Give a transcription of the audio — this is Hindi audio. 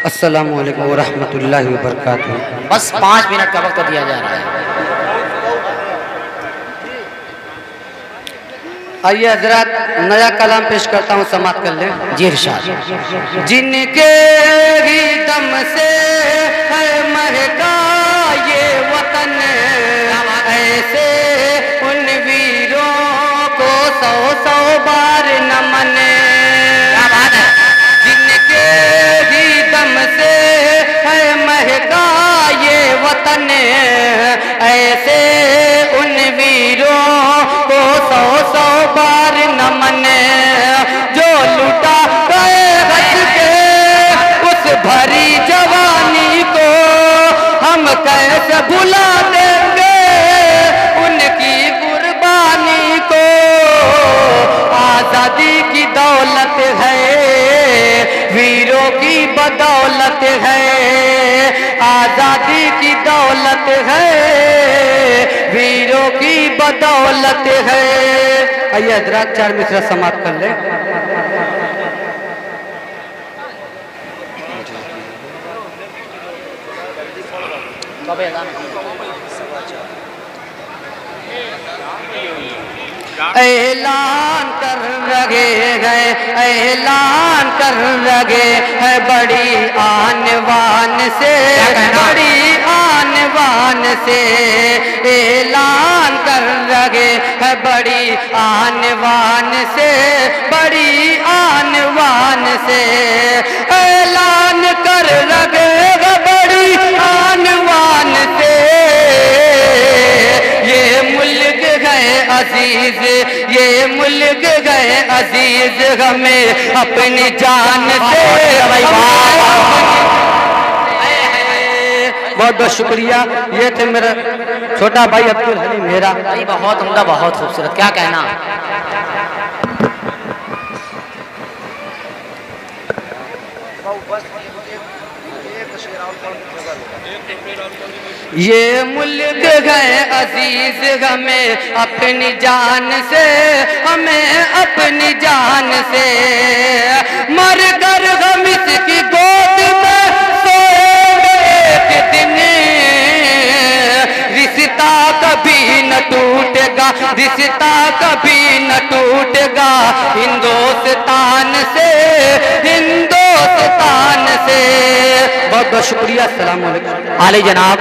अस्सलामु अलैकुम व रहमतुल्लाहि व बरकातुहू। बस 5 मिनट का वक्त दिया जा रहा है। आइए हजरत, नया कलाम पेश करता हूँ, समाप्त कर लें। जी इरशाद। जिनके ही दम से है महका ये वतन, ऐसे उन वीरों को 100 बार नमन। जिनके ही दम से है महका ये वतन, ऐसे उन वीरों को 100 बार नमन। जो लुटा गए हंस के उस भरी जवानी को, हम कैसे भुला देंगे उनकी कुर्बानी को। आजादी की दौलत है, वीरों की बदौलत है। आजादी की दौलत है, वीरों की बदौलत है। आइए हजरात, 4 मिसरा समाप्त कर लें। ऐलान कर रहे गए, ऐलान कर रहे है बड़ी आन बान से, बड़ी आन बान से। ऐलान कर रहे है बड़ी आन बान से, बड़ी आन बान से। ऐलान कर रहे है बड़ी आन बान से। ये मुल्क गए अजीज, ये मुल्क गए अजीज, हमें अपनी जान से। बहुत बहुत शुक्रिया। ये थे मेरा छोटा भाई अब्दुल हलीम मेरा भाई, बहुत उम्दा, बहुत खूबसूरत, क्या कहना। ये मुल्क गए अजीज, हमें अपनी जान से, हमें अपनी जान से। मर कर हम इसकी गोद में सोएंगे एक दिन, रिश्ता कभी न टूटेगा, रिश्ता कभी न टूटेगा हिंदुस्तान से, हिंदुस्तान से। बहुत बहुत शुक्रिया। अस्सलाम वालेकुम। आले जनाब।